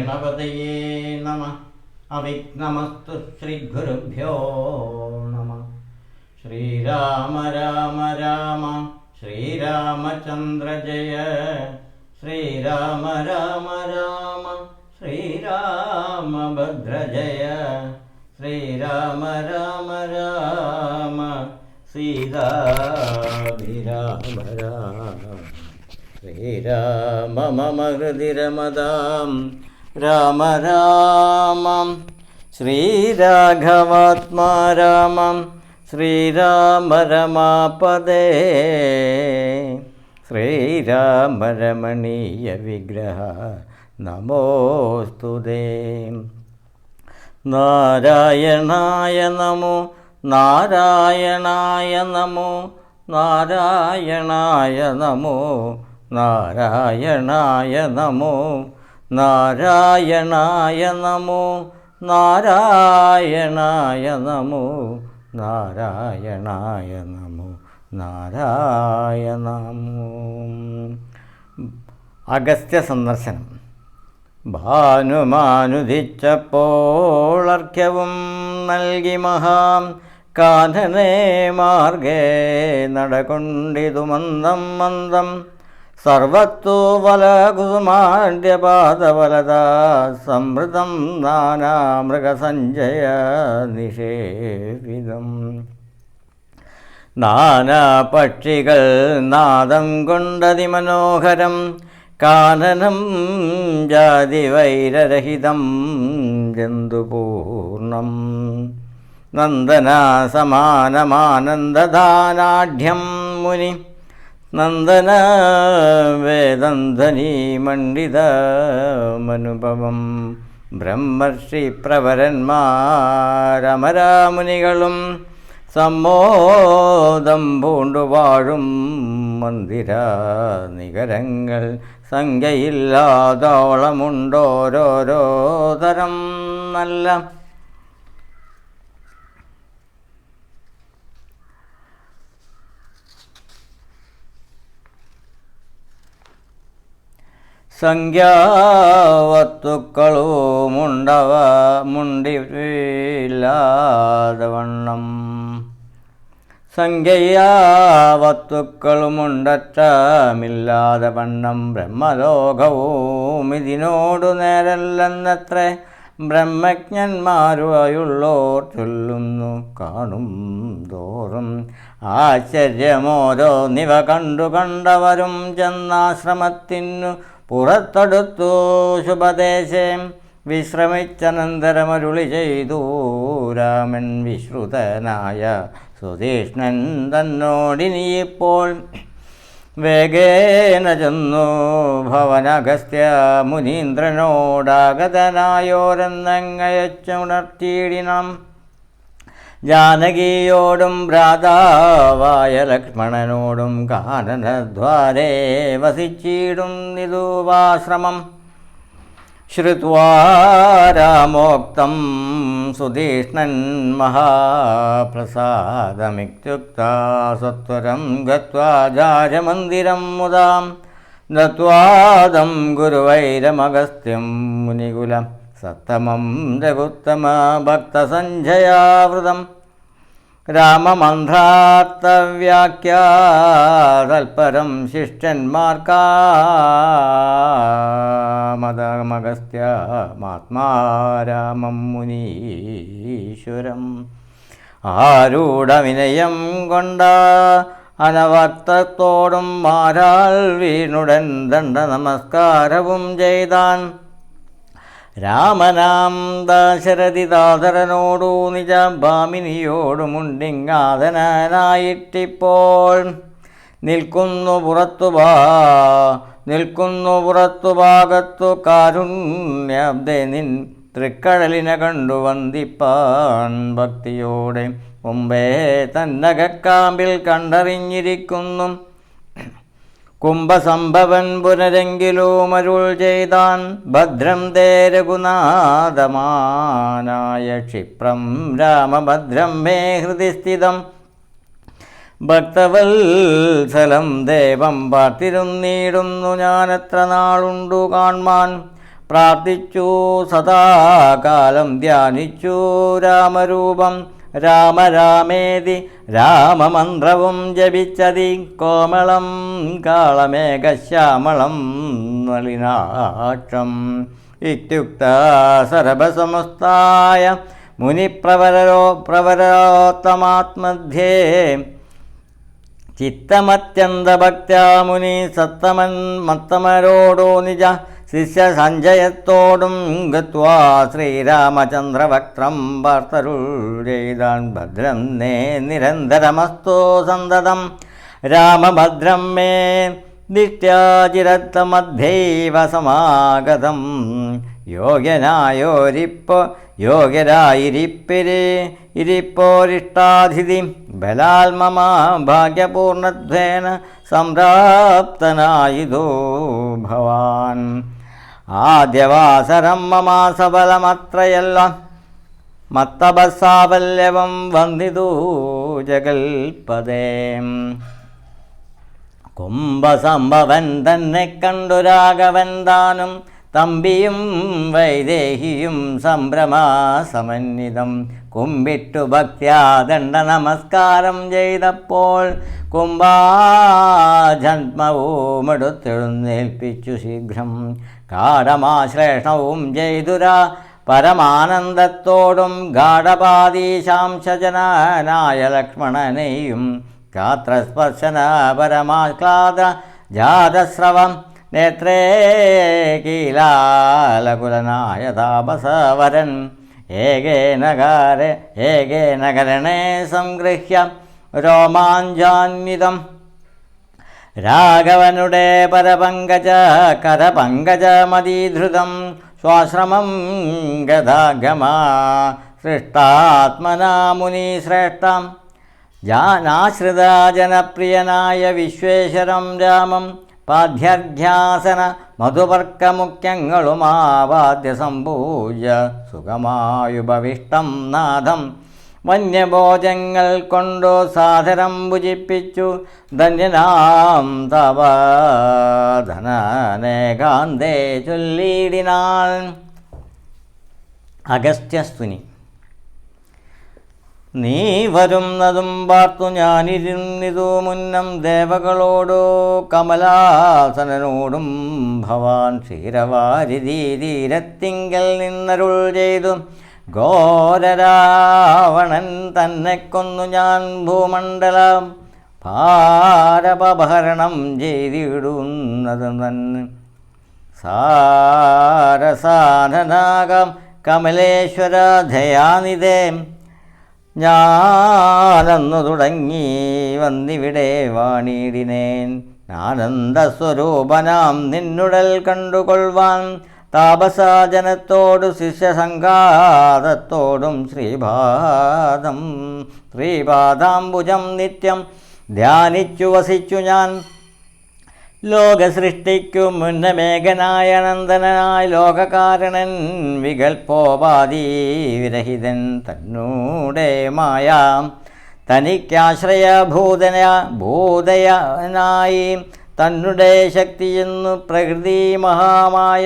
ഗണപതയേ നമഃ. അവിഘ്നമസ്തു ശ്രീഗുരുഭ്യോ നമഃ. ശ്രീരാമ രാമ രാമ ശ്രീരാമചന്ദ്ര ജയ. ശ്രീരാമ രാമ രാമ ശ്രീരാമഭദ്ര ജയ. ശ്രീരാമ രാമ രാമ സീതാഭിരാമ രാമ. ശ്രീരാമ മമ ഹൃദി രമതാം രാമ രാമം. ശ്രീരാഘവാത്മാ രാമം ശ്രീരാമ രമാപദേ. ശ്രീരാമ രമണീയ വിഗ്രഹ നമോസ്തുതേ. നാരായണായ നമോ നാരായണായ നമോ നാരായണായ നമോ നാരായണായ നമോ നാരായണായ നമോ നാരായണായ നമോ നാരായണായ നമോ നാരായണമോ. അഗസ്ത്യ സന്ദർശനം. ഭാനുമാനുദിച്ചപ്പോൾ അർഘ്യവും നൽകി മഹാം കാനനേ മാർഗേ നടകൊണ്ടിതു മന്ദം മന്ദം. സർവത്തോ വലകുസുമാഢ്യപാദവലതാ സംവൃതം നാനാമൃഗസഞ്ജയ നിഷേവിതം. നാനാപക്ഷികൾ നാദം കൊണ്ടതിമനോഹരം കാനനം ജാതിവൈരരഹിതം ജന്തുപൂർണം. നന്ദനാസമാനമാനന്ദദാനാഢ്യം മുനി നന്ദന വേദന്ധനി മണ്ഡിതമനുപവം. ബ്രഹ്മർഷി പ്രവരന്മാരമരാമുനികളും സമ്മോദം പൂണ്ടുവാഴും മന്ദിര നികരങ്ങൾ സംഖ്യയില്ലാതോളമുണ്ടോരോരോ തരം നല്ല. സംഖ്യാവത്തുക്കളുമുണ്ടവ മുണ്ടില്ലാതവണ്ണം. സംഖ്യയാവത്തുക്കളുമുണ്ടറ്റമില്ലാതെ വണ്ണം. ബ്രഹ്മലോകവും ഇതിനോടു നേരല്ലെന്നത്രേ ബ്രഹ്മജ്ഞന്മാരുള്ളോർ ചൊല്ലുന്നു കാണും തോറും. ആശ്ചര്യമോരോന്നിവ കണ്ടു കണ്ടവരും ചെന്നാശ്രമത്തിനു പുറത്തെടുത്തു ശുഭദേശേ. വിശ്രമിച്ചനന്തരമരുളി ചെയ്തു രാമൻ വിശ്രുതനായ സുധീഷ്ണൻ തന്നോടിനിയിപ്പോൾ വേഗേന ചെന്നു ഭവനഗസ്ത്യ മുനീന്ദ്രനോടാഗതനായോരെന്നങ്ങയച്ചുണർത്തിയിടിനാം. ജാനകിയോടും ഭ്രാതാവായ ലക്ഷ്മണനോടും കാനനദ്വാരേ വസിച്ചിടുന്നിതുവാശ്രമം. ശ്രുത്വാ രാമോക്തം സുധീഷ്ണൻ മഹാപ്രസാദമിത്യുക്താ സത്വരം ഗത്വാചാര്യമന്ദിരം മുദാം. ദത്വാദം ഗുരുവൈരമഗസ്ത്യം മുനികുലം സത്തമം രഘുത്തമ ഭക്തസഞ്ജയാവൃതം. രാമമന്ത്രാർത്ഥവ്യാഖ്യാതൽപരം ശിഷ്ടന്മാർക്കാമദമഗസ്ത്യ മാത്മാരാമം മുനീശ്വരം. ആരൂഢവിനയം കൊണ്ട അനവക്തത്തോടും മാരാൽ വീണുടൻ ദണ്ഡ നമസ്കാരവും ചെയ്താൻ. രാമനാം ദശരഥി ദാസരനോടു നിജ ഭാമിനിയോടുമുണ്ടിങ്ങാതനായിട്ടിപ്പോൾ നിൽക്കുന്നു പുറത്തു ഭാഗത്തു കാരുണ്യാബ്ദേ നിൻ തൃക്കടലിനെ കണ്ടു വന്ദിപ്പാൻ ഭക്തിയോടെ. മുമ്പേ തന്നകക്കാമ്പിൽ കണ്ടറിഞ്ഞിരിക്കുന്നു കുംഭസംഭവൻ പുനരെങ്കിലും അരുൾ ചെയ്താൻ. ഭദ്രം തേ രഘുനാഥമാനായ ക്ഷിപ്രം രാമഭദ്രം മേ ഹൃദി സ്ഥിതം. ഭക്തവത്സലം ദേവം പാർത്തിരുന്നീടുന്നു ഞാനെത്ര നാളുണ്ടു കാൺമാൻ. പ്രാർത്ഥിച്ചു സദാകാലം ധ്യാനിച്ചു രാമരൂപം. രാമ രാമേതി രാമമന്ത്രവും ജപിച്ചതി കോമളം കാളമേഘശ്യാമളം നളിനാക്ഷം. ഇത്യുക്ത സർവസമസ്തായ മുനിപ്രവരോത്തമാത്മധ്യേ ചിത്തമത്യന്തഭക്ത്യാ മുനി മത്തമരോടോ നിജ ശിഷ്യ സഞ്ജയത്തോടും ഗത്വാ ശ്രീരാമചന്ദ്രവക്ത്രം വാർത്തരുൾ ചെയ്താൻ. ഭദ്രം നേ നിരന്തരമസ്തോ സന്തതം രാമഭദ്രം മേ ദിഷ്ട്യാചിരത്തമധ്യൈവ സമാഗതം. യോഗ്യരായിരിപ്പോരിഷ്ടാതിഥി ബലാൽ മമ ഭാഗ്യപൂർണത്വേന സംപ്രാപ്തനായിതോ ഭവാൻ. ആദ്യവാസരം മമ സഫലമത്രയല്ല മത്തപസാവല്യവം വന്ദിതോ ജഗൽപദേ. കുംഭസംഭവൻ തന്നെ കണ്ടു രാഘവൻ താനും തമ്പിയും വൈദേഹിയും സംഭ്രമാസമന്വിതം കുമ്പിട്ടു ഭക്ത്യാ ദണ്ഡ നമസ്കാരം ചെയ്തപ്പോൾ കുംഭാജന്മവുമെടുത്തെഴുന്നേൽപ്പിച്ചു ശീഘ്രം. ഗാഠമാശ്ലേഷണവും ചെയ്തുരാ പരമാനന്ദത്തോടും ഗാഠപാദീശാംശജനായ ലക്ഷ്മണനെയും ഗാത്രസ്പർശന പരമാഹ്ലാദ ജാതസ്രവം നേത്രേ കീലാലകുലനായ താപസവരൻ ഏകേന കരണേ സംഗൃഹ്യ രോമാഞ്ചാന്വിതം. രാഘവനുടെ കരപങ്കജമതീധൃതം സ്വാശ്രമം ഗതാഗമാ സൃഷ്ടാത്മനാ മുനിശ്രേഷ്ഠം. ജാനാശ്രിതജനപ്രിയനായ വിശ്വേശ്വരം രാമം പാദ്യർഘ്യാസന മധുപർക്കമുഖ്യങ്ങളുമാവാദ്യ സംപൂജ്യ സുഖമായുപവിഷ്ടം നാഥം വന്യഭോജങ്ങൾ കൊണ്ടു സാദരം ഭുജിപ്പിച്ചു ധന്യനാം തവ ധനനേകാന്തേ ചൊല്ലിയിടിനാൾ. അഗസ്ത്യസ്തുനി. നീ വരുന്നതും പാർത്തു ഞാനിരുന്നിതു മുന്നം ദേവകളോടു കമലാസനോടും ഭവാൻ ക്ഷീരവാരിധി തീരത്തിങ്കൽ നിന്നരുൾ ചെയ്തു. ഘോരരാവണൻ തന്നെ കൊന്നു ഞാൻ ഭൂമണ്ഡലം ഭാരപഹരണം ചെയ്തിടുന്നത് തന്നെ സാരസാധനാകം കമലേശ്വര ദയാനിധേ. ഞാനെന്നു തുടങ്ങി വന്നിവിടെ വാണിടിനേൻ ആനന്ദസ്വരൂപനാം നിന്നുടൽ കണ്ടുകൊള്ളുവാൻ. താപസജനത്തോടു ശിഷ്യസംഘാതത്തോടും ശ്രീപാദാംബുജം നിത്യം ധ്യാനിച്ചു വസിച്ചു ഞാൻ. ലോകസൃഷ്ടിക്കു മുന്നമേഘനായ നന്ദനായ ലോകകാരണൻ വികൽപ്പോപാധിവിരഹിതൻ തന്നൂടെ മായാം തനിക്കാശ്രയഭൂതനായി തന്നെ ശക്തിയെന്നു പ്രകൃതി മഹാമായ